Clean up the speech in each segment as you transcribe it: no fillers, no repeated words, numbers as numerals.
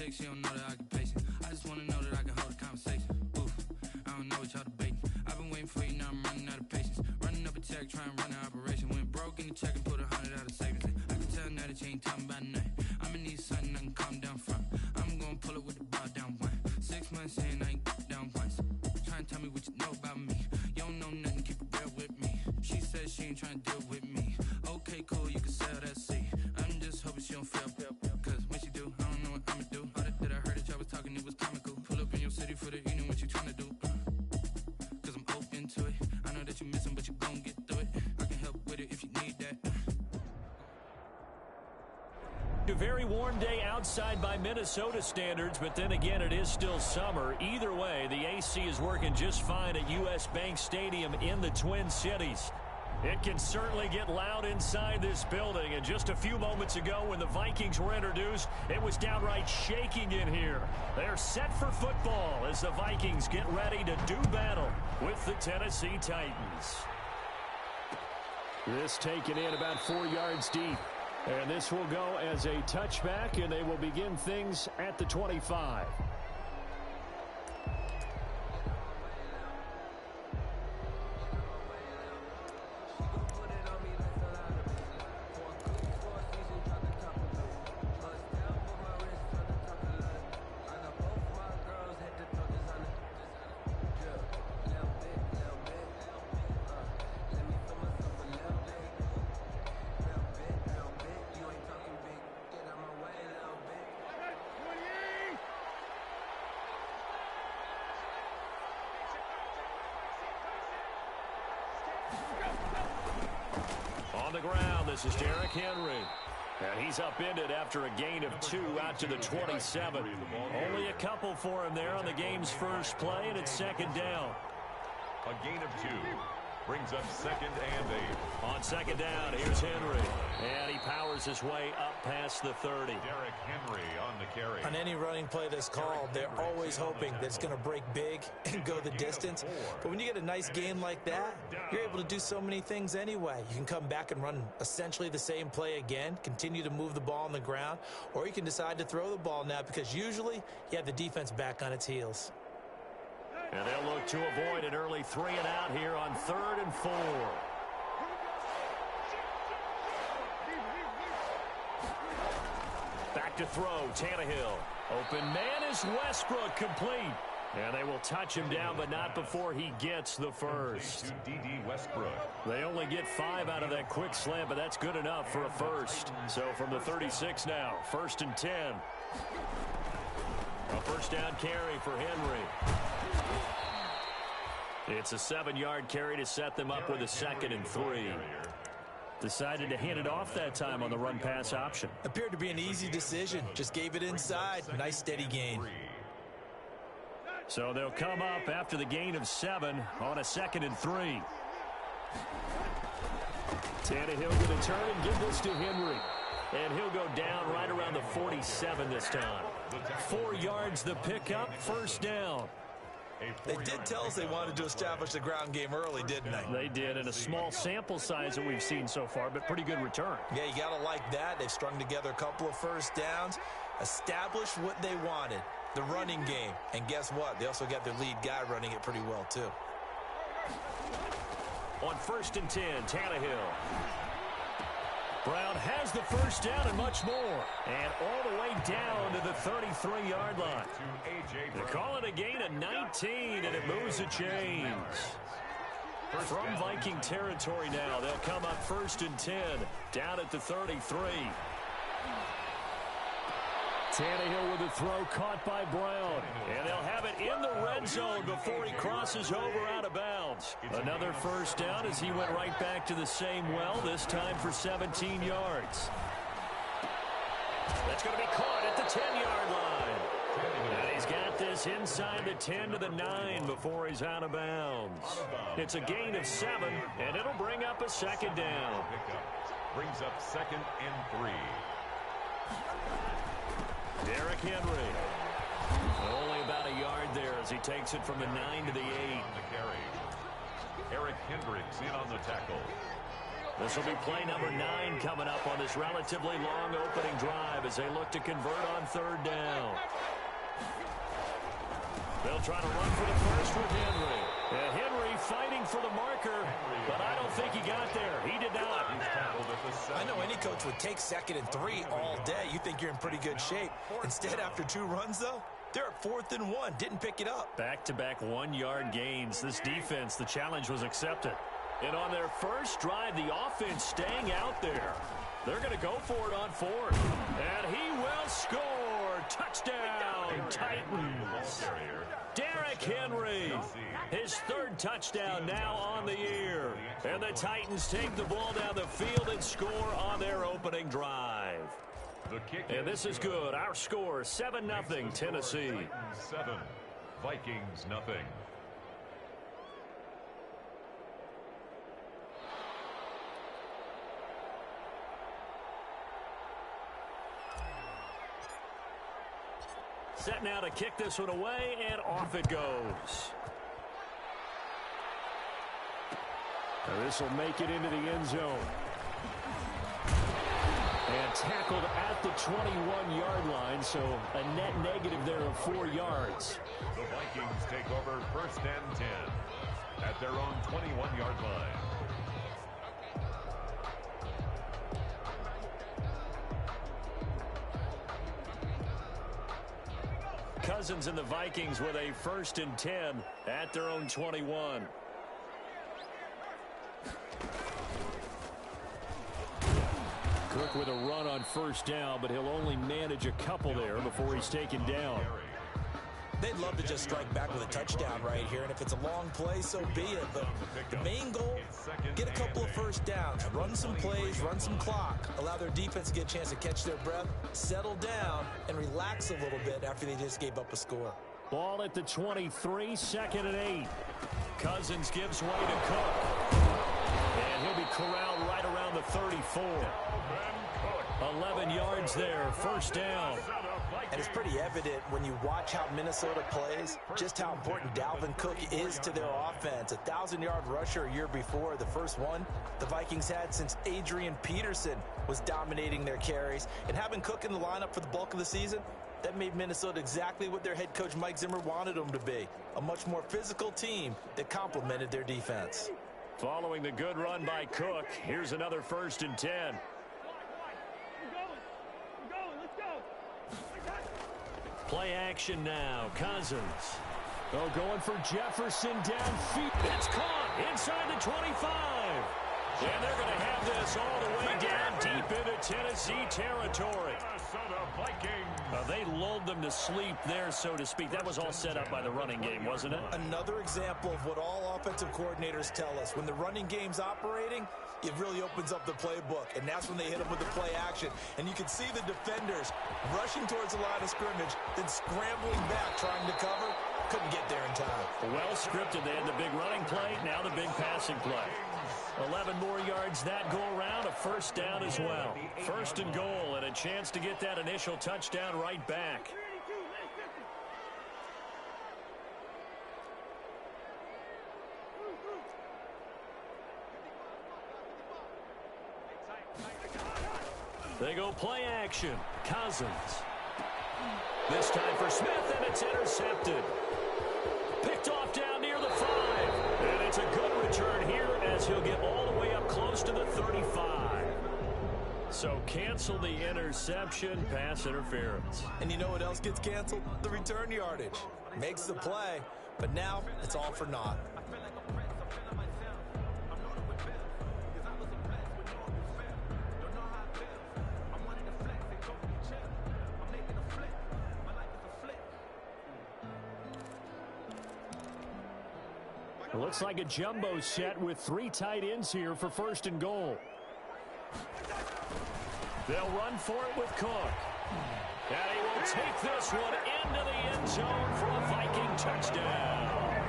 politics, she don't know the occupation. I just wanna know that I can hold a conversation. Oof, I don't know what y'all debating. I've been waiting for you, now I'm running out of patience. Running up a check, trying to run an operation. Went broke in the check and put 100 out of savings in. I can tell now that you ain't talking about nothing. I'ma need something I can calm down from. I'm gonna pull it with the bar down one. 6 months in, I ain't down once. Trying to tell me what you know about me. You don't know nothing, keep it real with me. She said she ain't trying to deal with me. Okay, cool, you can sell that seat. I'm just hoping she don't fail. Cause when she do, I don't know what I'ma do. All that I heard that y'all was talking, it was comical. Pull up in your city for the evening, what you trying to do? Cause I'm open to it. I know that you missing, but you gon' get through it. I can help with it if you need that. A very warm day outside by Minnesota standards, but then again, it is still summer. Either way, the AC is working just fine at U.S. Bank Stadium in the Twin Cities. It can certainly get loud inside this building, and just a few moments ago when the Vikings were introduced, it was downright shaking in here. They're set for football as the Vikings get ready to do battle with the Tennessee Titans. This taken in about 4 yards deep. And this will go as a touchback, and they will begin things at the 25. On the ground, this is Derrick Henry. And he's upended after a gain of 2 out to the 27. Only a couple for him there on the game's first play, and it's second down. A gain of 2 brings up 2nd and 8. On second down, here's Henry. And he powers his way up past the 30. Derrick Henry on the carry. On any running play that's called, they're always hoping that it's going to break big and go the distance. But when you get a nice gain like that, you're able to do so many things anyway. You can come back and run essentially the same play again, continue to move the ball on the ground, or you can decide to throw the ball now because usually you have the defense back on its heels. And they'll look to avoid an early 3 and out here on 3rd and 4. Back to throw, Tannehill. Open man is Westbrook, complete. And they will touch him down, but not before he gets the first. D.D. Westbrook. They only get 5 out of that quick slant, but that's good enough for a first. So from the 36 now, 1st and 10. A first down carry for Henry. It's a 7-yard carry to set them up with a 2nd and 3. Decided to hand it off that time on the run-pass option. Appeared to be an easy decision. Just gave it inside. Nice steady gain. So they'll come up after the gain of 7 on a 2nd and 3. Tannehill going to turn and give this to Henry. And he'll go down right around the 47 this time. 4 yards the pickup, first down. They did tell us they wanted to establish the ground game early, didn't they? They did, in a small sample size that we've seen so far, but pretty good return. Yeah, you got to like that. They've strung together a couple of first downs, established what they wanted, the running game. And guess what? They also got their lead guy running it pretty well, too. On 1st and 10, Tannehill. Brown has the first down and much more. And all the way down to the 33-yard line. They call it a gain of 19, and it moves the chains. From Viking territory now, they'll come up 1st and 10, down at the 33. Tannehill with a throw caught by Brown. And they'll have it in the red zone before he crosses over out of bounds. Another first down as he went right back to the same well, this time for 17 yards. That's going to be caught at the 10-yard line. And he's got this inside the 10 to the 9 before he's out of bounds. It's a gain of 7, and it'll bring up a 2nd down. Brings up 2nd and 3. Derrick Henry. Only about a yard there as he takes it from the 9 to the 8. On the carry. Eric Hendricks in on the tackle. This will be play number 9 coming up on this relatively long opening drive as they look to convert on 3rd down. They'll try to run for the first with Henry. And Henry fighting for the marker, but I don't think he got there. He did not. I know any coach would take 2nd and 3 all day. You think you're in pretty good shape. Instead, after 2 runs, though, they're at 4th and 1. Didn't pick it up. Back-to-back 1-yard gains. This defense, the challenge was accepted. And on their first drive, the offense staying out there. They're going to go for it on 4th. And he will score. Touchdown, Titans. Derrick Henry, his 3rd touchdown now on the year. And the Titans take the ball down the field and score on their opening drive. And this is good. Our score, 7-0 Tennessee. 7, Vikings nothing. Set now to kick this one away, and off it goes. Now this will make it into the end zone. And tackled at the 21-yard line, so a net negative there of 4 yards. The Vikings take over 1st and 10 at their own 21-yard line. Cousins and the Vikings with a 1st and 10 at their own 21. Cook with a run on 1st down, but he'll only manage a couple there before he's taken down. They'd love to just strike back with a touchdown right here, and if it's a long play, so be it. But the main goal, get a couple of 1st downs, run some plays, run some clock, allow their defense to get a chance to catch their breath, settle down, and relax a little bit after they just gave up a score. Ball at the 23, 2nd and 8. Cousins gives way to Cook. And he'll be corralled right around the 34. 11 yards there, 1st down. And it's pretty evident when you watch how Minnesota plays, just how important Dalvin Cook is to their offense. 1,000-yard rusher a year before, the first one the Vikings had since Adrian Peterson was dominating their carries. And having Cook in the lineup for the bulk of the season, that made Minnesota exactly what their head coach Mike Zimmer wanted them to be, a much more physical team that complemented their defense. Following the good run by Cook, here's another 1st and 10. Play action now. Cousins. Oh, going for Jefferson downfield. It's caught inside the 25. And they're going to have this all the way down deep into Tennessee territory. They lulled them to sleep there, so to speak. That was all set up by the running game, wasn't it? Another example of what all offensive coordinators tell us. When the running game's operating, it really opens up the playbook, and that's when they hit them with the play action. And you can see the defenders rushing towards the line of scrimmage, then scrambling back, trying to cover. Couldn't get there in time. Well scripted. They had the big running play, now the big passing play. 11 more yards that go around, a 1st down as well. 1st and goal, and a chance to get that initial touchdown right back. They go play action. Cousins. This time for Smith, and it's intercepted. Picked off down near the 5. And it's a good return here as he'll get all the way up close to the 35. So cancel the interception, pass interference. And you know what else gets canceled? The return yardage. Makes the play, but now it's all for naught. It looks like a jumbo set with 3 tight ends here for 1st and goal. They'll run for it with Cook. And he will take this one into the end zone for a Viking touchdown.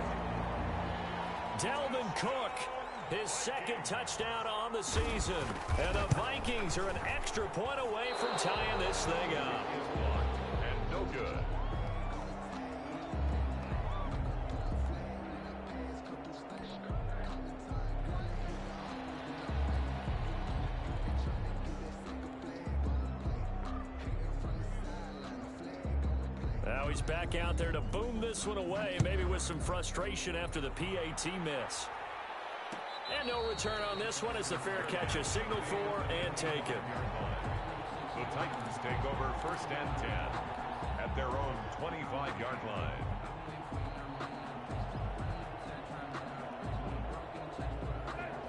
Dalvin Cook, his 2nd touchdown on the season. And the Vikings are an extra point away from tying this thing up. And no good. he's back out there to boom this one away, maybe with some frustration after the PAT miss. And no return on this one as the fair catch is signaled for and taken. The Titans take over 1st and 10 at their own 25-yard line.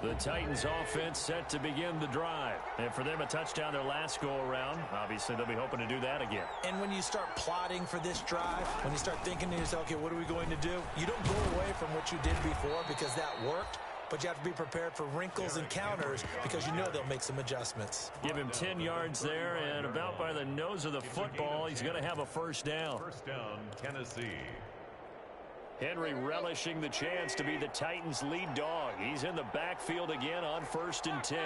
The Titans offense set to begin the drive. And for them, a touchdown their last go-around. Obviously, they'll be hoping to do that again. And when you start plotting for this drive, when you start thinking to yourself, okay, what are we going to do? You don't go away from what you did before because that worked. But you have to be prepared for wrinkles and counters because you know they'll make some adjustments. Give him 10 yards there, and about by the nose of the football, he's going to have a first down. First down, Tennessee. Henry relishing the chance to be the Titans' lead dog. He's in the backfield again on 1st and 10.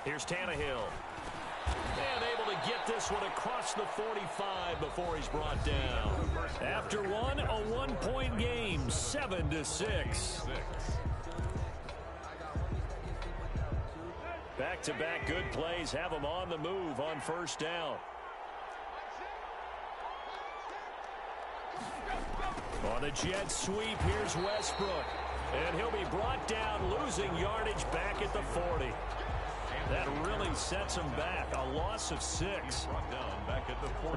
Here's Tannehill. And able to get this one across the 45 before he's brought down. After one, a one-point game, 7-6. Back-to-back good plays have him on the move on first down. On the jet sweep, here's Westbrook. And he'll be brought down, losing yardage back at the 40. That really sets him back. A loss of 6.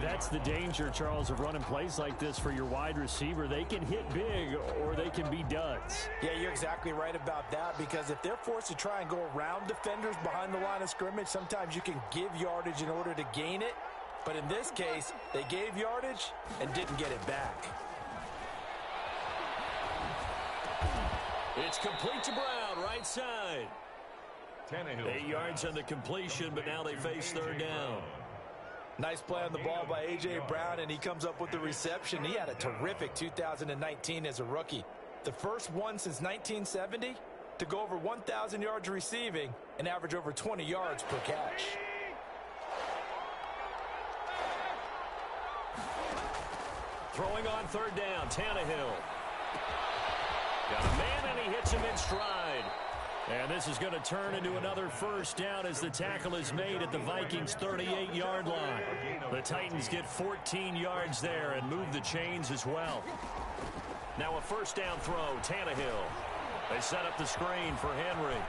That's the danger, Charles, of running plays like this for your wide receiver. They can hit big or they can be duds. Yeah, you're exactly right about that because if they're forced to try and go around defenders behind the line of scrimmage, sometimes you can give yardage in order to gain it. But in this case, they gave yardage and didn't get it back. It's complete to Brown, right side. 8 yards on the completion, but now they face third down. Nice play on the ball by A.J. Brown, and he comes up with the reception. He had a terrific 2019 as a rookie. The first one since 1970 to go over 1,000 yards receiving and average over 20 yards per catch. Throwing on third down, Tannehill. Got a man, and he hits him in stride. And this is going to turn into another first down as the tackle is made at the Vikings' 38-yard line. The Titans get 14 yards there and move the chains as well. Now a first down throw, Tannehill. They set up the screen for Henry.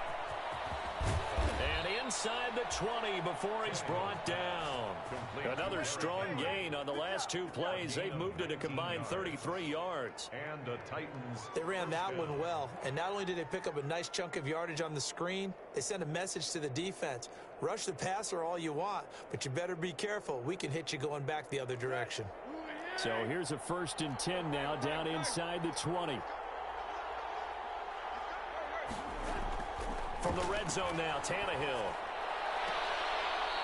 And inside the 20 before he's brought down. Another strong gain on the last 2 plays. They've moved it a combined 33 yards. And the Titans. They ran that one well. And not only did they pick up a nice chunk of yardage on the screen, they sent a message to the defense. Rush the passer all you want, but you better be careful. We can hit you going back the other direction. So here's a 1st and 10 now down inside the 20. From the red zone now, Tannehill.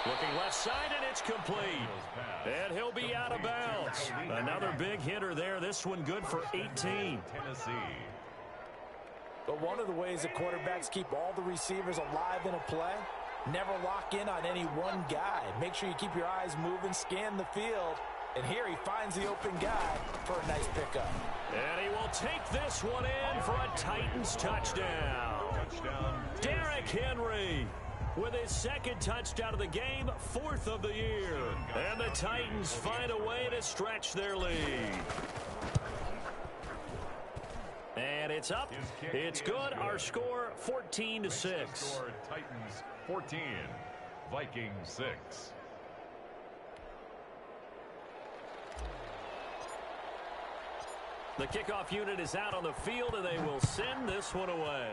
Looking left side, and it's complete. And he'll be out of bounds. Another big hitter there. This one good for 18. Tennessee. But one of the ways that quarterbacks keep all the receivers alive in a play, never lock in on any one guy. Make sure you keep your eyes moving, scan the field. And here he finds the open guy for a nice pickup. And he will take this one in for a Titans touchdown. Derrick Henry with his 2nd touchdown of the game, 4th of the year. And the Titans find a way to stretch their lead. And it's up. It's good. Our score, 14-6. Titans 14, Vikings 6. The kickoff unit is out on the field, and they will send this one away.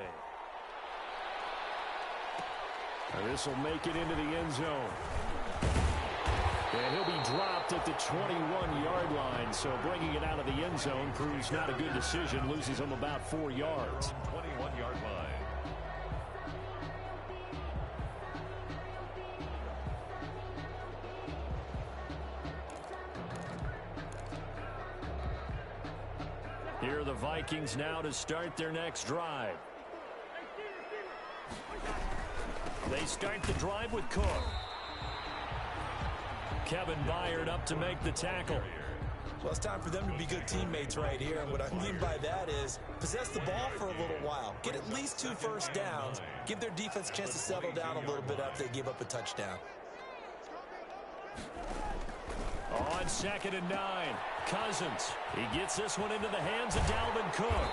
And this will make it into the end zone. And he'll be dropped at the 21-yard line, so bringing it out of the end zone proves not a good decision, loses him about 4 yards. 21-yard line. Here are the Vikings now to start their next drive. They start the drive with Cook. Kevin Byard up to make the tackle. Well, it's time for them to be good teammates right here. And what I mean by that is possess the ball for a little while. Get at least 2 first downs. Give their defense a chance to settle down a little bit after they give up a touchdown. On 2nd and 9, Cousins. He gets this one into the hands of Dalvin Cook.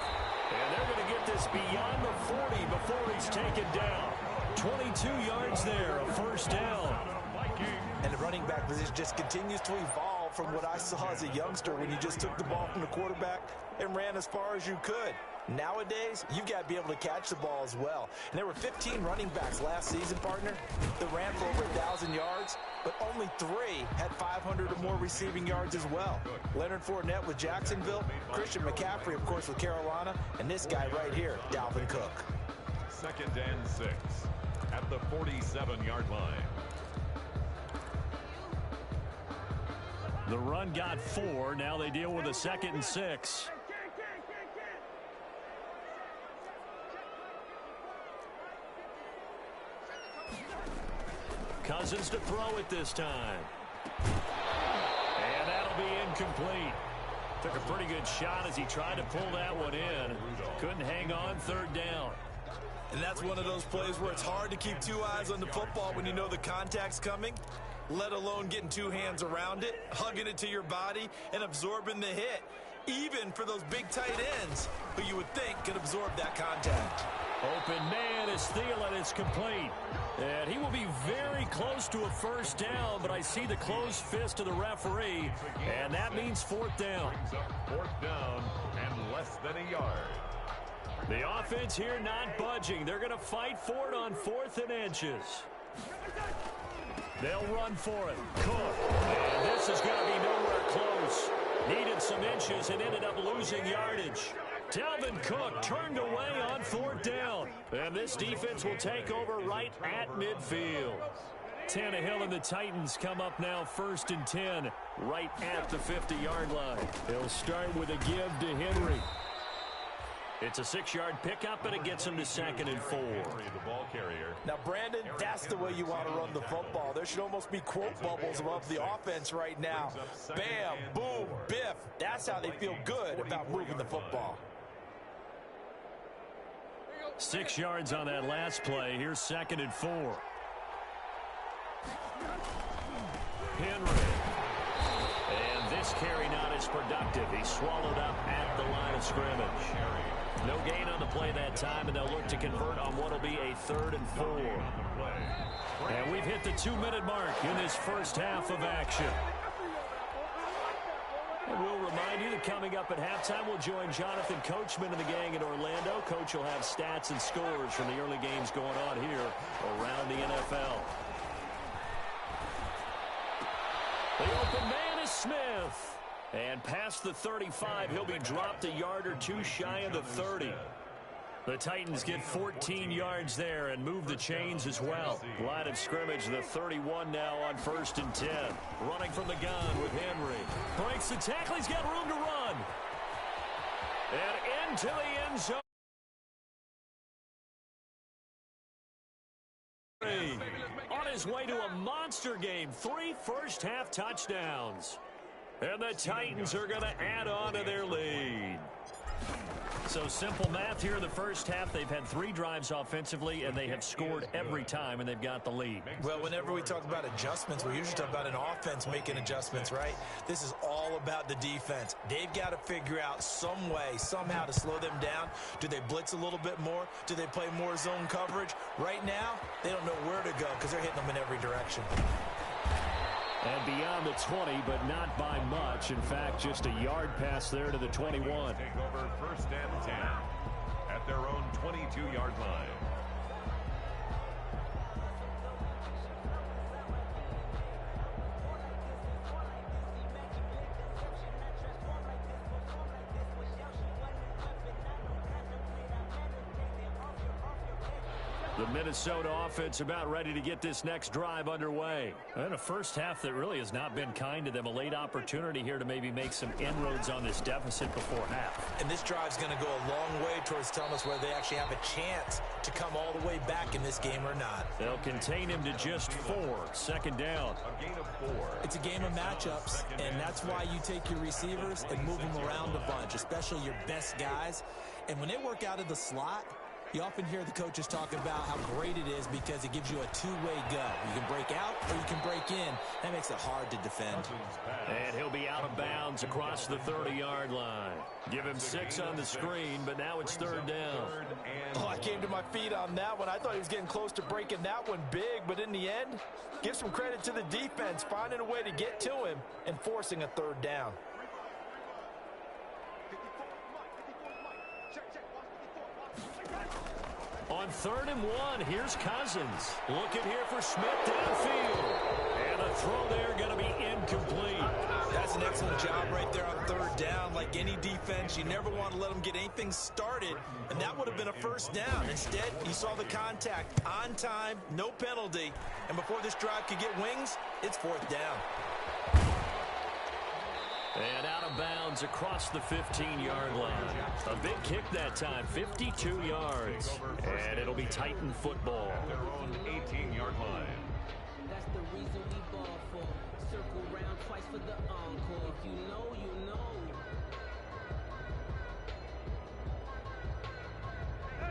And they're going to get this beyond the 40 before he's taken down. 22 yards there, a first down. And the running back position just continues to evolve from what I saw as a youngster when you just took the ball from the quarterback and ran as far as you could. Nowadays, you've got to be able to catch the ball as well. And there were 15 running backs last season, partner, that ran for over 1,000 yards, but only 3 had 500 or more receiving yards as well. Leonard Fournette with Jacksonville, Christian McCaffrey, of course, with Carolina, and this guy right here, Dalvin Cook. 2nd and 6 at the 47-yard line. The run got 4. Now they deal with a 2nd and 6. Cousins to throw it this time. And that'll be incomplete. Took a pretty good shot as he tried to pull that one in. Couldn't hang on, 3rd down. And that's one of those plays where it's hard to keep 2 eyes on the football when you know the contact's coming, let alone getting 2 hands around it, hugging it to your body, and absorbing the hit. Even for those big tight ends who you would think could absorb that contact. Open man is Thielen. It's complete. And he will be very close to a first down, but I see the closed fist of the referee, and that means 4th down. 4th down and less than a yard. The offense here not budging. They're going to fight for it on 4th and inches. They'll run for it. Cook. And this is going to be nowhere close. Needed some inches and ended up losing yardage. Dalvin Cook turned away on 4th down. And this defense will take over right at midfield. Tannehill and the Titans come up now 1st and 10, right at the 50-yard line. They'll start with a give to Henry. It's a 6-yard pickup, and it gets him to 2nd and 4. The ball carrier. Now, Brandon, that's the way you want to run the football. There should almost be quote bubbles above the offense right now. Bam, boom, biff. That's how they feel good about moving the football. 6 yards on that last play. Here's 2nd and 4. Henry. And this carry not as productive. He's swallowed up at the line of scrimmage. No gain on the play that time, and they'll look to convert on what will be a 3rd and 4. And we've hit the 2-minute mark in this first half of action. And we'll remind you that coming up at halftime, we'll join Jonathan Coachman and the gang in Orlando. Coach will have stats and scores from the early games going on here around the NFL. The open man is Smith. And past the 35, he'll be dropped a yard or 2 shy of the 30. The Titans get 14 yards there and move the chains as well. Line of scrimmage, the 31 now on 1st and 10. Running from the gun with Henry. Breaks the tackle. He's got room to run. And into the end zone. On his way to a monster game. 3 first-half touchdowns. And the Titans are going to add on to their lead. So simple math here in the first half. They've had 3 drives offensively, and they have scored every time, and they've got the lead. Well, whenever we talk about adjustments, we usually talk about an offense making adjustments, right? This is all about the defense. They've got to figure out some way, somehow to slow them down. Do they blitz a little bit more? Do they play more zone coverage? Right now, they don't know where to go because they're hitting them in every direction. And beyond the 20, but not by much. In fact, just a yard pass there to the 21. Take over 1st and 10 at their own 22-yard line. The Minnesota offense about ready to get this next drive underway. And a first half that really has not been kind to them. A late opportunity here to maybe make some inroads on this deficit before half. And this drive's going to go a long way towards telling us whether they actually have a chance to come all the way back in this game or not. They'll contain him to just 4. 2nd down. A gain of 4. It's a game of matchups, and that's why you take your receivers and move them around a bunch, especially your best guys. And when they work out of the slot, You often hear the coaches talk about how great it is because it gives you a two-way go. You can break out or you can break in. That makes it hard to defend. And he'll be out of bounds across the 30-yard line. Give him 6 on the screen, but now it's 3rd down. Oh, I came to my feet on that one. I thought he was getting close to breaking that one big, but in the end, give some credit to the defense, finding a way to get to him and forcing a 3rd down. On 3rd and 1, here's Cousins. Looking here for Smith downfield. And a throw there going to be incomplete. That's an excellent job right there on 3rd down. Like any defense, you never want to let them get anything started, and that would have been a 1st down. Instead, you saw the contact on time, no penalty, and before this drive could get wings, it's 4th down. And out of bounds across the 15-yard line. A big kick that time, 52 yards. And it'll be Titan football. Their own 18-yard line. That's the reason we ball for. Circle round twice for the encore. If you know, you know.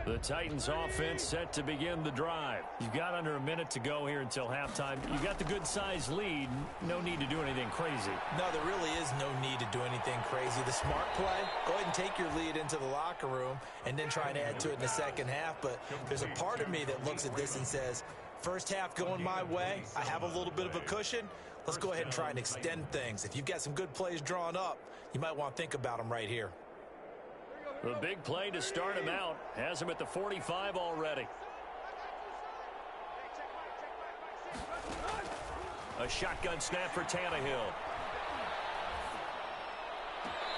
The Titans offense set to begin the drive. You've got under a minute to go here until halftime. You've got the good-sized lead. No need to do anything crazy. No, there really is no need to do anything crazy. The smart play, go ahead and take your lead into the locker room and then try and add to it in the second half. But there's a part of me that looks at this and says, first half going my way, I have a little bit of a cushion. Let's go ahead and try and extend things. If you've got some good plays drawn up, you might want to think about them right here. The big play to start him out. Has him at the 45 already. A shotgun snap for Tannehill.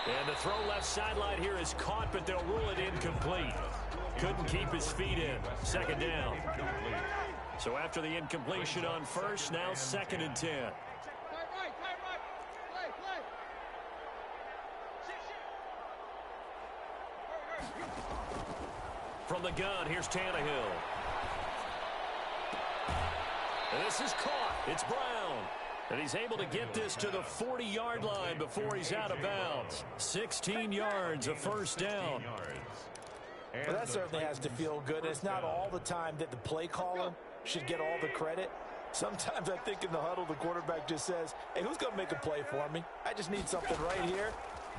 And the throw left sideline here is caught, but they'll rule it incomplete. Couldn't keep his feet in. 2nd down. So after the incompletion on 1st, now 2nd and 10. From the gun, here's Tannehill. And this is caught. It's Brown. And he's able to get this to the 40-yard line before he's out of bounds. 16 yards, a 1st down. Well, that certainly has to feel good. It's not all the time that the play caller should get all the credit. Sometimes I think in the huddle, the quarterback just says, hey, who's going to make a play for me? I just need something right here.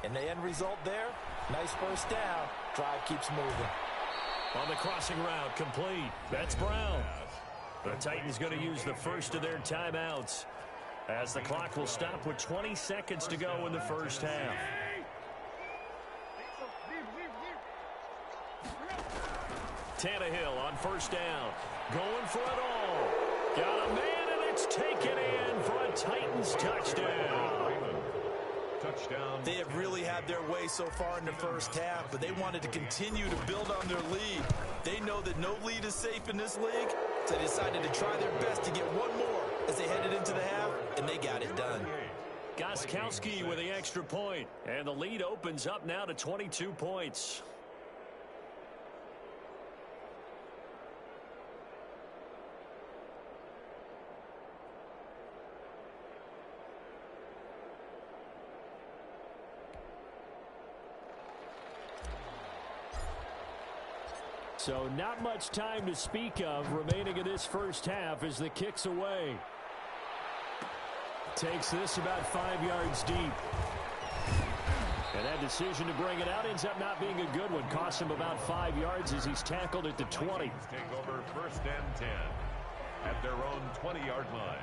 And the end result there, nice 1st down. Drive keeps moving. On the crossing route, complete. That's Brown. The Titans going to use the first of their timeouts as the clock will stop with 20 seconds to go in the 1st half. Tannehill on 1st down. Going for it all. Got a man, and it's taken in for a Titans touchdown. Touchdown. They have really had their way so far in the 1st half, but they wanted to continue to build on their lead. They know that no lead is safe in this league, so they decided to try their best to get one more as they headed into the half, and they got it done. Gostkowski with the extra point, and the lead opens up now to 22 points. So not much time to speak of remaining in this 1st half as the kick's away. Takes this about 5 yards deep. And that decision to bring it out ends up not being a good one. Costs him about 5 yards as he's tackled at the 20. Take over 1st and 10 at their own 20-yard line.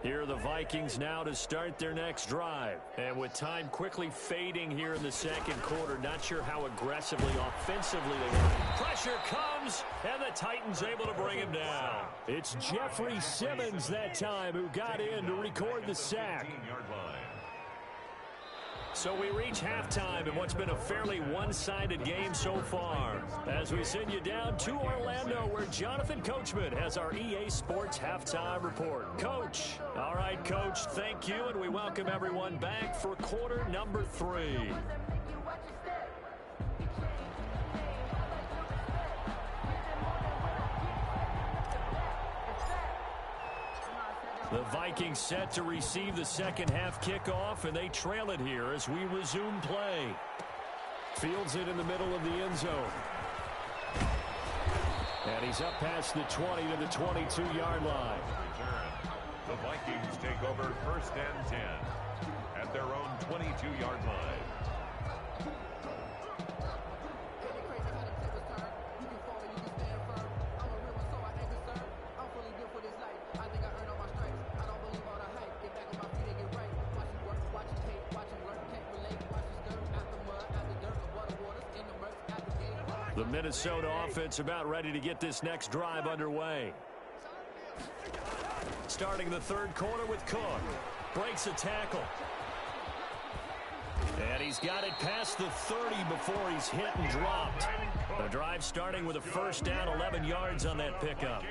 Here are the Vikings now to start their next drive. And with time quickly fading here in the 2nd quarter, not sure how aggressively, offensively they were. Pressure comes, and the Titans able to bring him down. It's Jeffrey Simmons that time who got in to record the sack. 15-yard line. So we reach halftime in what's been a fairly one-sided game so far. As we send you down to Orlando, where Jonathan Coachman has our EA Sports Halftime Report. Coach. All right, Coach, thank you, and we welcome everyone back for quarter number 3. The Vikings set to receive the second half kickoff, and they trail it here as we resume play. Fields it in the middle of the end zone. And he's up past the 20 to the 22-yard line. The Vikings take over first and 10 at their own 22-yard line. The Minnesota offense about ready to get this next drive underway. Starting the third quarter with Cook. Breaks a tackle. And he's got it past the 30 before he's hit and dropped. The drive starting with a first down, 11 yards on that pickup.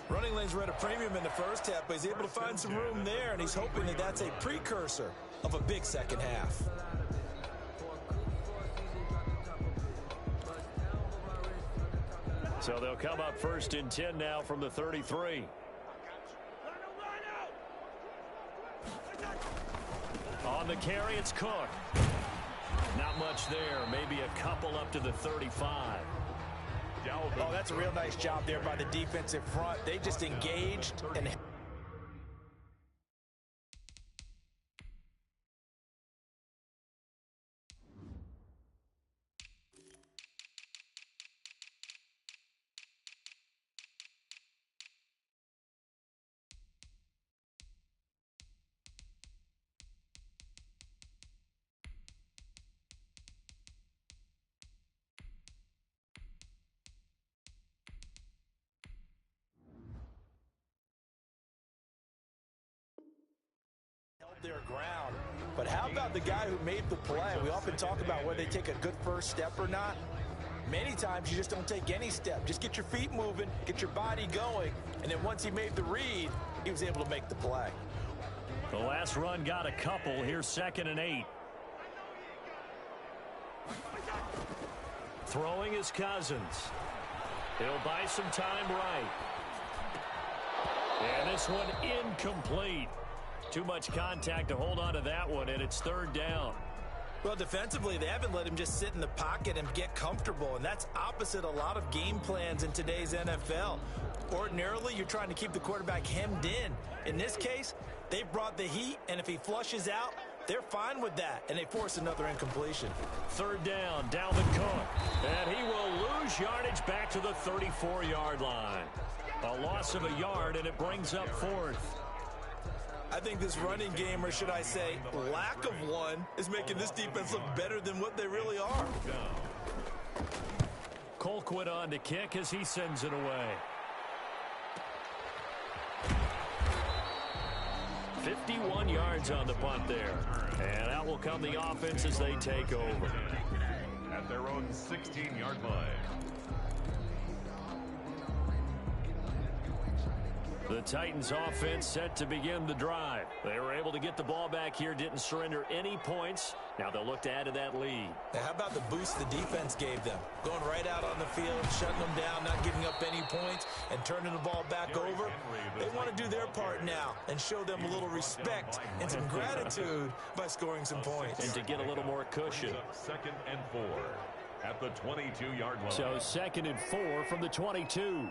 Running lanes were at a premium in the first half, but he's able to find some room there, and he's hoping that that's a precursor of a big second half. So they'll come up first and 10 now from the 33. On the carry, it's Cook. Not much there. Maybe a couple up to the 35. Oh, that's a real nice job there by the defensive front. They just engaged and... their ground. But how about the guy who made the play? We often talk about whether they take a good first step or not. Many times you just don't take any step. Just get your feet moving, get your body going, and then once he made the read, he was able to make the play. The last run got a couple. Here's 2nd and 8. Throwing is Cousins. He'll buy some time right. And this one incomplete. Too much contact to hold on to that one, and it's 3rd down. Well, defensively, they haven't let him just sit in the pocket and get comfortable, and that's opposite a lot of game plans in today's NFL. Ordinarily, you're trying to keep the quarterback hemmed in. In this case, they've brought the heat, and if he flushes out, they're fine with that, and they force another incompletion. 3rd down, Dalvin Cook. And he will lose yardage back to the 34-yard line. A loss of a yard, and it brings up 4th. I think this running game, or should I say lack of one, is making this defense look better than what they really are. Colquitt on to kick as he sends it away. 51 yards on the punt there. And out will come the offense as they take over. At their own 16-yard line. The Titans offense set to begin the drive. They were able to get the ball back here, didn't surrender any points. Now they'll look to add to that lead. Now, how about the boost the defense gave them? Going right out on the field, shutting them down, not giving up any points, and turning the ball back over. They want to do their part now and show them a little respect and some gratitude by scoring some points. And to get a little more cushion. 2nd and 4 at the 22-yard line. So 2nd and 4 from the 22.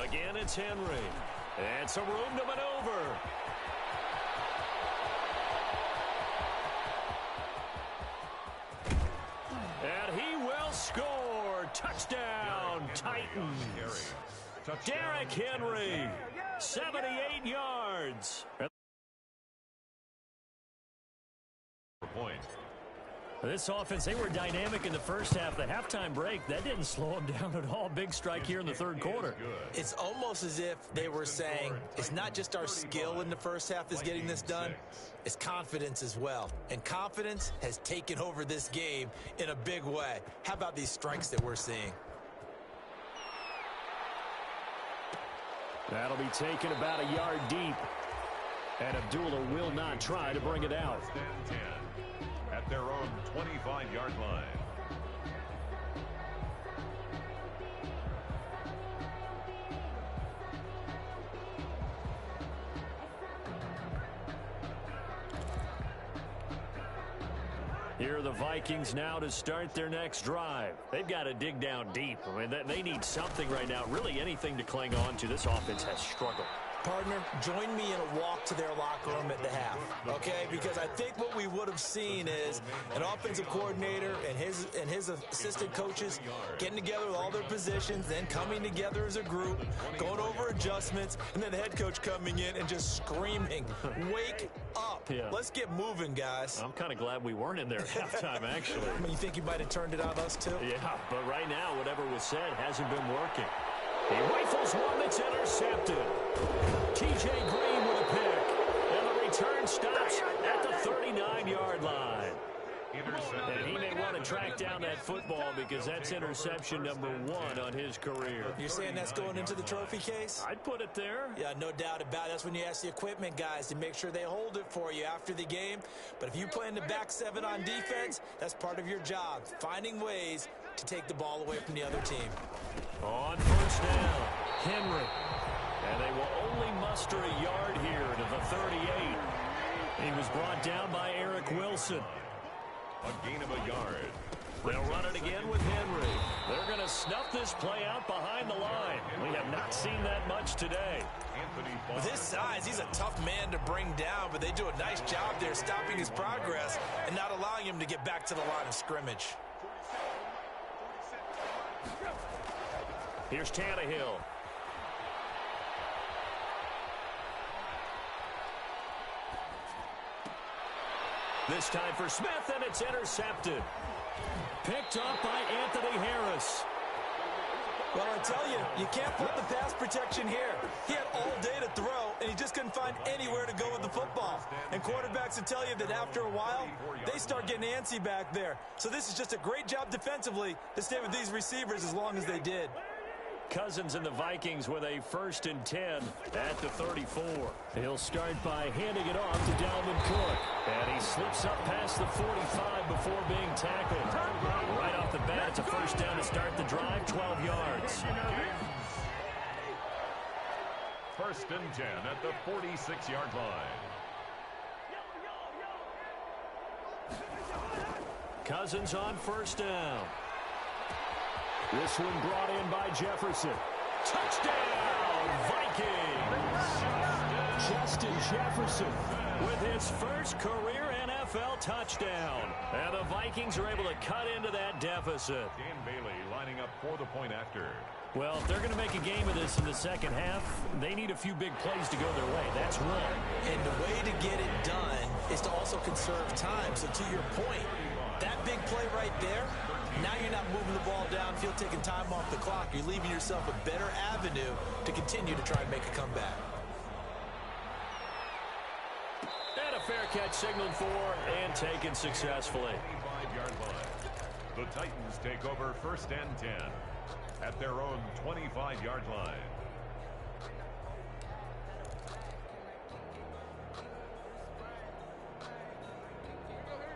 Again, it's Henry. And some room to maneuver. And he will score. Touchdown, Titans. Derrick Henry, 78 yards. Point. This offense, they were dynamic in the first half. The halftime break, that didn't slow them down at all. Big strike here in the 3rd quarter. It's almost as if they were saying, it's not just our skill in the first half that's getting this done, it's confidence as well. And confidence has taken over this game in a big way. How about these strikes that we're seeing? That'll be taken about a yard deep. And Abdullah will not try to bring it out. At their own 25-yard line. Here are the Vikings now to start their next drive. They've got to dig down deep. I mean, they need something right now, really anything to cling on to. This offense has struggled. Partner, join me in a walk to their locker room at the half, okay? Because I think what we would have seen is an offensive coordinator and his assistant coaches getting together with all their positions, then coming together as a group, going over adjustments, and then the head coach coming in and just screaming, "Wake up. Yeah. Let's get moving, guys." I'm kind of glad we weren't in there at halftime, actually. I mean, you think you might have turned it on us, too? Yeah, but right now, whatever was said hasn't been working. He rifles one that's intercepted. T.J. Green with a pick. And the return stops at the 39-yard line. And he may want to track down that football because that's interception number 1 on his career. You're saying that's going into the trophy case? I'd put it there. Yeah, no doubt about it. That's when you ask the equipment guys to make sure they hold it for you after the game. But if you play in the back 7 on defense, that's part of your job, finding ways to take the ball away from the other team. On first down, Henry. And they will only muster a yard here to the 38. He was brought down by Eric Wilson. A gain of a yard. They'll run it again with Henry. They're going to snuff this play out behind the line. We have not seen that much today. With his size, he's a tough man to bring down, but they do a nice job there stopping his progress and not allowing him to get back to the line of scrimmage. Here's Tannehill. This time for Smith, and it's intercepted. Picked up by Anthony Harris. Well, I tell you, you can't put the pass protection here. He had all day to throw, and he just couldn't find anywhere to go with the football. And quarterbacks will tell you that after a while, they start getting antsy back there. So this is just a great job defensively to stay with these receivers as long as they did. Cousins and the Vikings with a 1st and 10 at the 34. He'll start by handing it off to Dalvin Cook. And he slips up past the 45 before being tackled. Right off the bat, it's a 1st down to start the drive, 12 yards. 1st and 10 at the 46-yard line. Cousins on 1st down. This one brought in by Jefferson. Touchdown, Vikings! Justin Jefferson with his first career NFL touchdown. And the Vikings are able to cut into that deficit. Dan Bailey lining up for the point after. Well, if they're going to make a game of this in the second half, they need a few big plays to go their way. That's one. And the way to get it done is to also conserve time. So to your point, that big play right there, now you're not moving the ball downfield, taking time off the clock. You're leaving yourself a better avenue to continue to try and make a comeback. And a fair catch signaled for and taken successfully. 25-yard line. The Titans take over 1st and 10 at their own 25-yard line.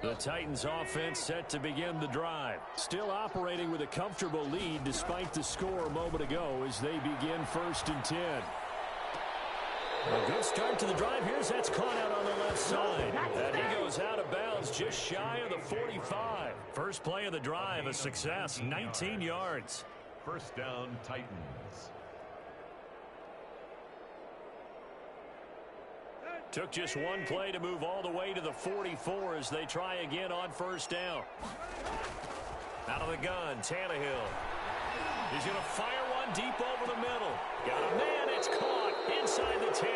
The Titans offense set to begin the drive. still operating with a comfortable lead despite the score a moment ago as they begin 1st and 10. A good start to the drive. Here's that's caught out on the left side. And he goes out of bounds just shy of the 45. First play of the drive, a success, 19 yards. 1st down, Titans. Took just one play to move all the way to the 44 as they try again on 1st down. Out of the gun, Tannehill. He's going to fire one deep over the middle. Got a man, it's caught inside the 10.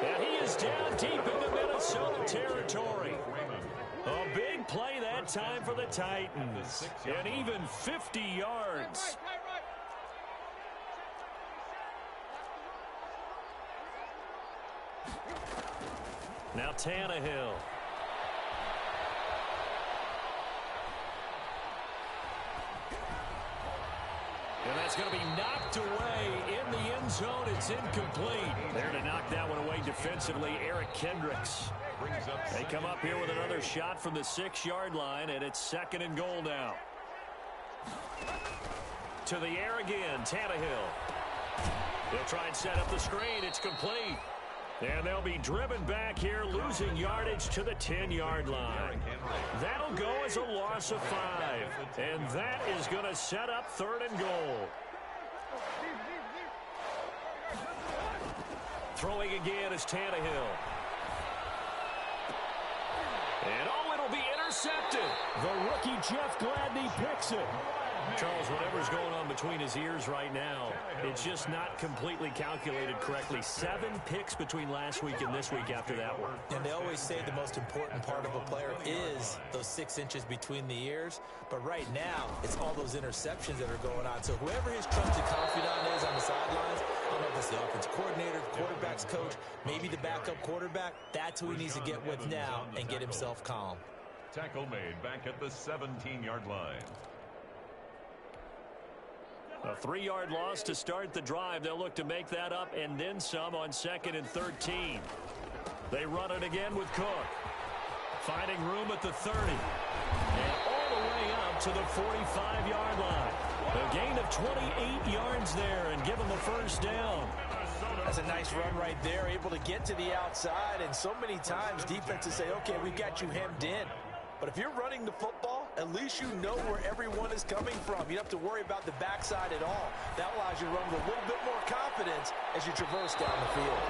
And he is down deep into Minnesota territory. A big play that time for the Titans. And even 50 yards. Now Tannehill. And that's going to be knocked away in the end zone. It's incomplete. There to knock that one away defensively, Eric Kendricks. They come up here with another shot from the 6-yard line, and it's 2nd and goal now. To the air again, Tannehill. They'll try and set up the screen. It's complete. And they'll be driven back here, losing yardage to the 10-yard line. That'll go as a loss of 5. And that is going to set up 3rd and goal. Throwing again is Tannehill. And it'll be intercepted. The rookie Jeff Gladney picks it. Charles, whatever's going on between his ears right now, it's just not completely calculated correctly. 7 picks between last week and this week after that one. And they always say the most important part of a player is those 6 inches between the ears. But right now, it's all those interceptions that are going on. So whoever his trusted confidant is on the sidelines, I don't know if it's the offensive coordinator, the quarterback's coach, maybe the backup quarterback, that's who he needs to get with now and get himself calm. Tackle made back at the 17-yard line. A 3-yard loss to start the drive. They'll look to make that up and then some on 2nd and 13. They run it again with Cook. Finding room at the 30. And all the way up to the 45-yard line. A gain of 28 yards there and give them the first down. That's a nice run right there, able to get to the outside. And so many times defenses say, okay, we've got you hemmed in. But if you're running the football, at least you know where everyone is coming from. You don't have to worry about the backside at all. That allows you to run with a little bit more confidence as you traverse down the field.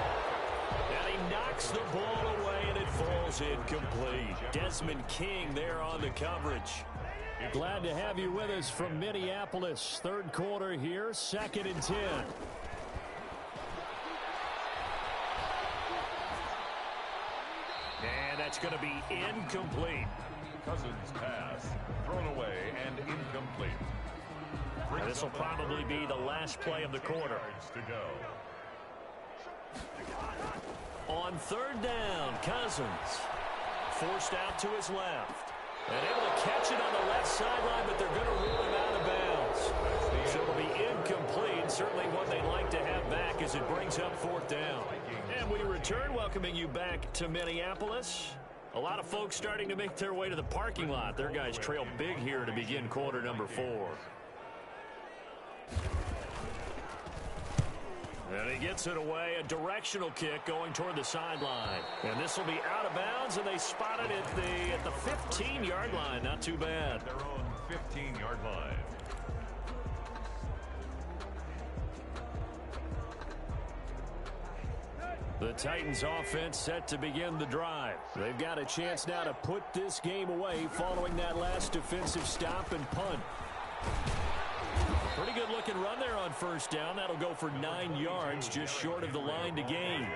And he knocks the ball away, and it falls incomplete. Desmond King there on the coverage. Glad to have you with us from Minneapolis. 3rd quarter here, 2nd and 10. And that's going to be incomplete. Cousins pass, thrown away and incomplete. This will probably be the last play of the quarter. To go. On 3rd down, Cousins forced out to his left. And able to catch it on the left sideline, but they're going to rule him out of bounds. So it'll be incomplete. Certainly one they'd like to have back as it brings up 4th down. And we return, welcoming you back to Minneapolis. A lot of folks starting to make their way to the parking lot. Their guys trail big here to begin quarter number 4. And he gets it away, a directional kick going toward the sideline. And this will be out of bounds, and they spot it at the 15-yard line. Not too bad. Their own 15-yard line. The Titans offense set to begin the drive. They've got a chance now to put this game away following that last defensive stop and punt. Pretty good looking run there on 1st down. That'll go for 9 yards, just short of the line to gain.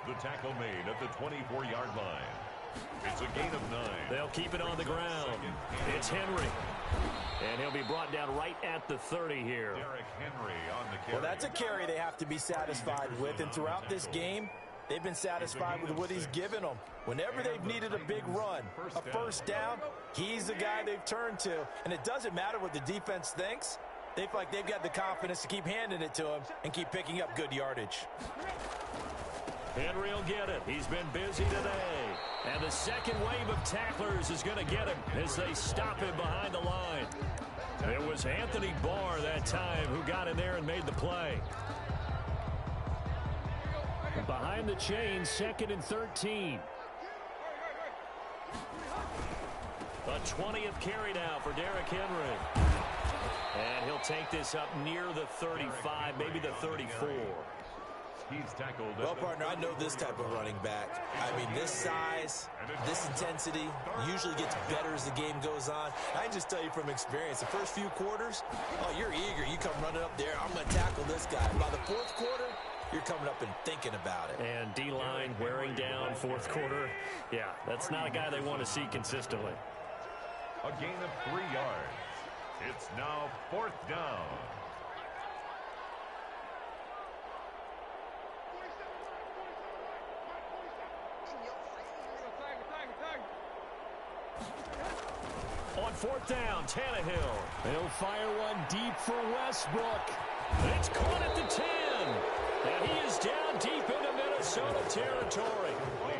The tackle made at the 24-yard line. It's a gain of 9. They'll keep it on the ground. It's Henry. And he'll be brought down right at the 30 here. Derrick Henry on the carry. Well, that's a carry they have to be satisfied with. And throughout this game, they've been satisfied with what he's given them. Whenever they've needed a big run, a 1st down, he's the guy they've turned to. And it doesn't matter what the defense thinks. They feel like they've got the confidence to keep handing it to him and keep picking up good yardage. Henry will get it. He's been busy today. And the second wave of tacklers is going to get him as they stop him behind the line. It was Anthony Barr that time who got in there and made the play. Behind the chain, 2nd and 13. A 20th carry now for Derrick Henry. And he'll take this up near the 35, maybe the 34. He's tackled. Well, partner, I know this type of running back. I mean, this size, this intensity usually gets better as the game goes on. I can just tell you from experience, the first few quarters, oh, you're eager. You come running up there, I'm going to tackle this guy. By the 4th quarter, you're coming up and thinking about it. And D-line wearing down 4th quarter. Yeah, that's not a guy they want to see consistently. A gain of 3 yards. It's now 4th down. On 4th down, Tannehill. They'll fire one deep for Westbrook. It's caught at the 10. And he is down deep into Minnesota territory.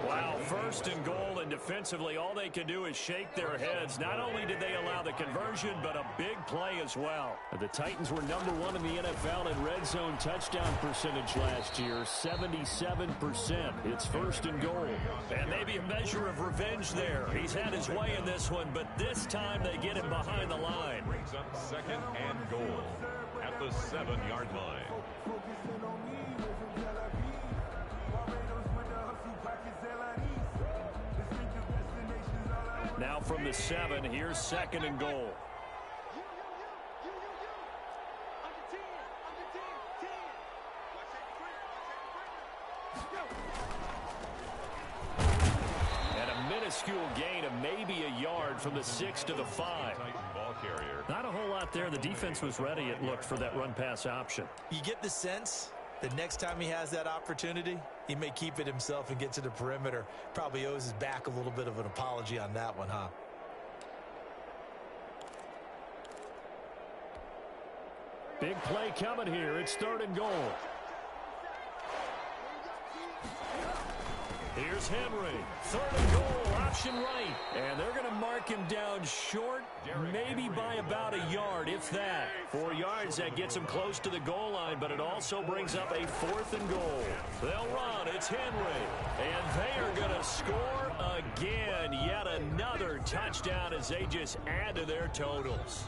Wow, first and goal, and defensively all they can do is shake their heads. Not only did they allow the conversion, but a big play as well. The Titans were #1 in the NFL in red zone touchdown percentage last year, 77%. It's first and goal. And maybe a measure of revenge there. He's had his way in this one, but this time they get him behind the line. Brings up second and goal at the 7-yard line. Now from the 7, here's second and goal. And a minuscule gain of maybe a yard from the 6 to the 5. Ball carrier. Not a whole lot there. The defense was ready, it looked, for that run-pass option. You get the sense that next time he has that opportunity, he may keep it himself and get to the perimeter. Probably owes his back a little bit of an apology on that one, huh? Big play coming here. It's third and goal. Here's Henry. Third and goal, option right. And they're going to mark him down short, maybe by about a yard, if that. 4 yards, that gets him close to the goal line, but it also brings up a 4th and goal. They'll run. It's Henry. And they are going to score again. Yet another touchdown as they just add to their totals.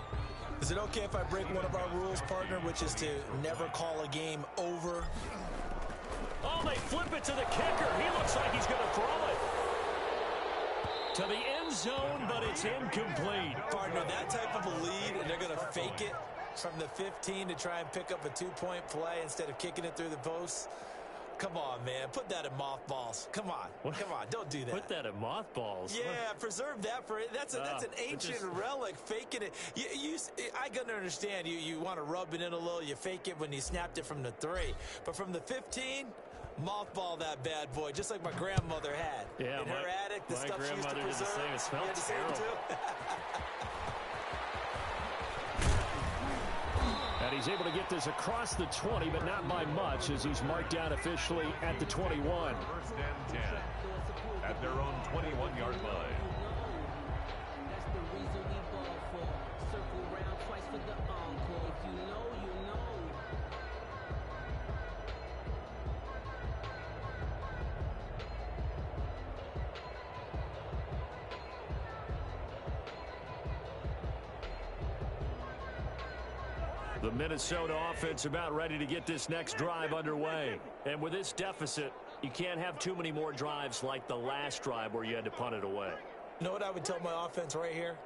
Is it okay if I break one of our rules, partner, which is to never call a game over? Oh, they flip it to the kicker. He looks like he's going to throw it to the end zone, but it's incomplete. Partner, that type of a lead, and they're going to fake it from the 15 to try and pick up a 2-point play instead of kicking it through the post. Come on, man. Put that in mothballs. Come on. Come on. Don't do that. Put that in mothballs? Yeah, preserve that for it. That's an ancient relic. Faking it. I can understand. You want to rub it in a little. You fake it when you snapped it from the 3. But from the 15, mothball that bad boy, just like my grandmother had. Yeah, in her attic, the stuff she used to preserve. Did the same. It smelled terrible. And he's able to get this across the 20, but not by much, as he's marked down officially at the 21. First and 10 at their own 21-yard line. That's the reason we ball for. Circle round twice for the encore. If you know, you know. The Minnesota offense about ready to get this next drive underway. And with this deficit, you can't have too many more drives like the last drive where you had to punt it away. You know what I would tell my offense right here?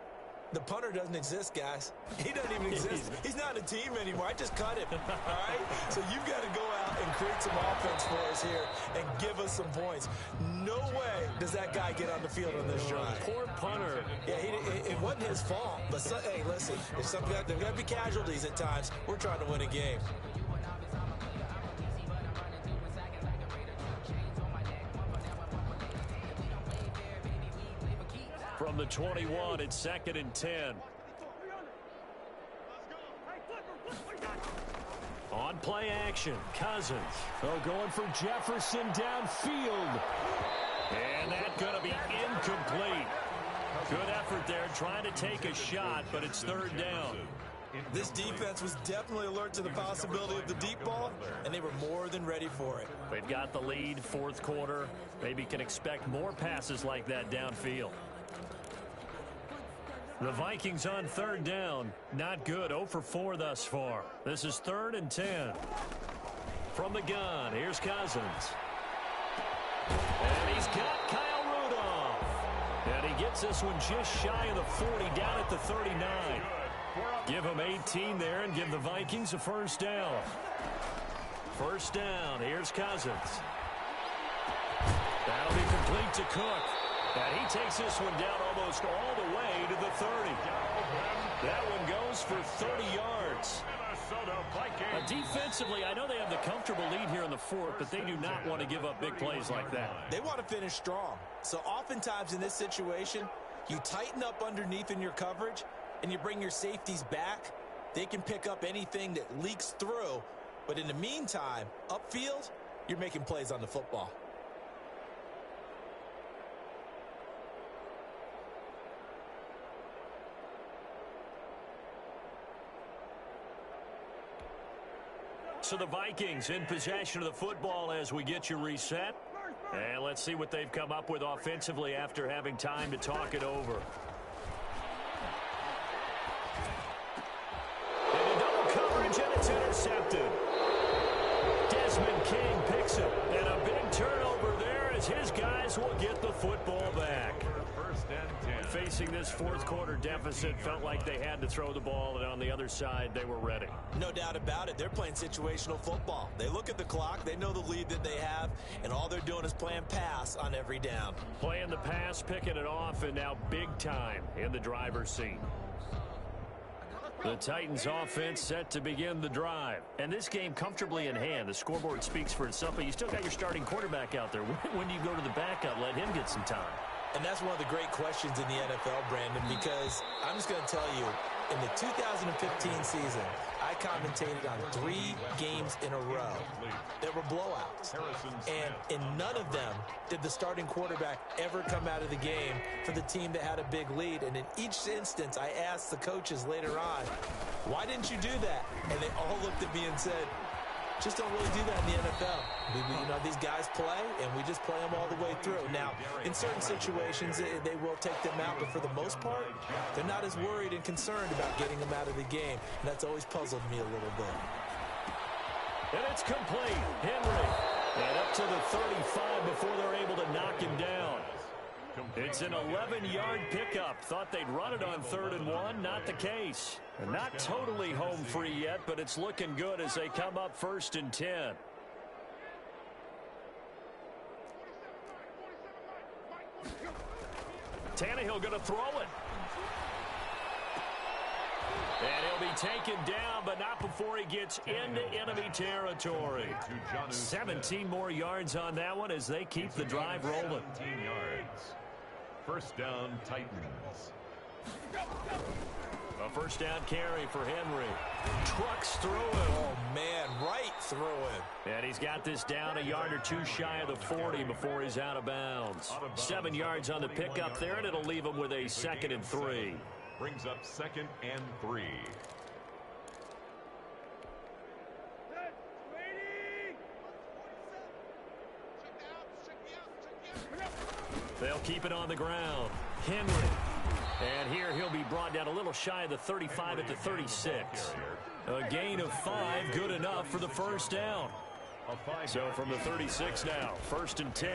The punter doesn't exist, guys. He doesn't even exist. He's not a team anymore. I just cut him, all right? So you've got to go out and create some offense for us here and give us some points. No way does that guy get on the field on this drive. Poor punter. Yeah, it wasn't his fault. But, hey, listen, there's got to be casualties at times. We're trying to win a game. From the 21, it's second and 10. On play action, Cousins. Oh, going for Jefferson downfield. And that's going to be incomplete. Good effort there, trying to take a shot, but it's third down. This defense was definitely alert to the possibility of the deep ball, and they were more than ready for it. They've got the lead, fourth quarter. Maybe can expect more passes like that downfield. The Vikings on third down. Not good. 0 for 4 thus far. This is third and 10. From the gun, here's Cousins. And he's got Kyle Rudolph. And he gets this one just shy of the 40, down at the 39. Give him 18 there and give the Vikings a first down. First down, here's Cousins. That'll be complete to Cook. And he takes this one down almost all the way to the 30. That one goes for 30 yards. Defensively, I know they have the comfortable lead here in the fourth, but they do not want to give up big plays like that. They want to finish strong. So oftentimes in this situation, you tighten up underneath in your coverage, and you bring your safeties back. They can pick up anything that leaks through. But in the meantime, upfield, you're making plays on the football. So the Vikings in possession of the football as we get you reset. And let's see what they've come up with offensively after having time to talk it over. Into double coverage, and it's intercepted. Desmond King picks it. And a big turnover there as his guys will get the football back. First and 10. Facing this fourth quarter deficit, felt like they had to throw the ball, and on the other side, they were ready. No doubt about it. They're playing situational football. They look at the clock, they know the lead that they have, and all they're doing is playing pass on every down. Playing the pass, picking it off, and now big time in the driver's seat. The Titans offense set to begin the drive. And this game comfortably in hand. The scoreboard speaks for itself, but you still got your starting quarterback out there. When do you go to the backup? Let him get some time. And that's one of the great questions in the NFL, Brandon, because I'm just going to tell you, in the 2015 season, I commentated on 3 games in a row that were blowouts. And in none of them did the starting quarterback ever come out of the game for the team that had a big lead. And in each instance, I asked the coaches later on, why didn't you do that? And they all looked at me and said, just don't really do that in the NFL. You know, these guys play, and we just play them all the way through. Now, in certain situations, they will take them out, but for the most part, they're not as worried and concerned about getting them out of the game. And that's always puzzled me a little bit. And it's complete. Henry. And up to the 35 before they're able to knock him down. It's an 11-yard pickup. Thought they'd run it on 3rd and 1. Not the case. And not totally home free yet, but it's looking good as they come up 1st and 10. Tannehill going to throw it. And he'll be taken down, but not before he gets into enemy territory. 17 more yards on that one as they keep the drive rolling. 17 yards. First down, Titans. A first down carry for Henry. Trucks through him. Oh, man, right through him. And he's got this down a yard or two shy of the 40 before he's out of bounds. 7 yards on the pickup there, and it'll leave him with a 2nd and 3. Brings up 2nd and 3. They'll keep it on the ground. Henry. And here he'll be brought down a little shy of the 35 at the 36. A gain of 5, good enough for the first down. So from the 36 now, 1st and 10.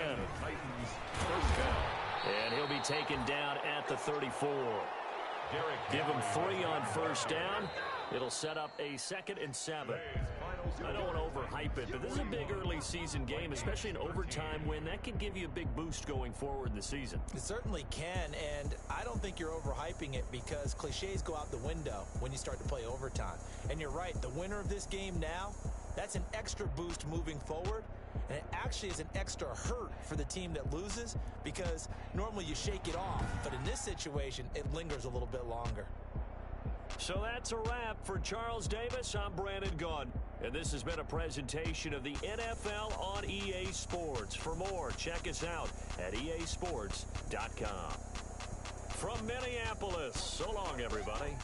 And he'll be taken down at the 34. Give him 3 on first down. It'll set up a 2nd and 7. I don't want to overhype it, but this is a big early season game, especially an overtime win. That can give you a big boost going forward in the season. It certainly can, and I don't think you're overhyping it because cliches go out the window when you start to play overtime. And you're right, the winner of this game now, that's an extra boost moving forward, and it actually is an extra hurt for the team that loses because normally you shake it off, but in this situation, it lingers a little bit longer. So that's a wrap for Charles Davis. I'm Brandon Gunn, and this has been a presentation of the NFL on EA Sports. For more, check us out at easports.com. From Minneapolis, so long, everybody.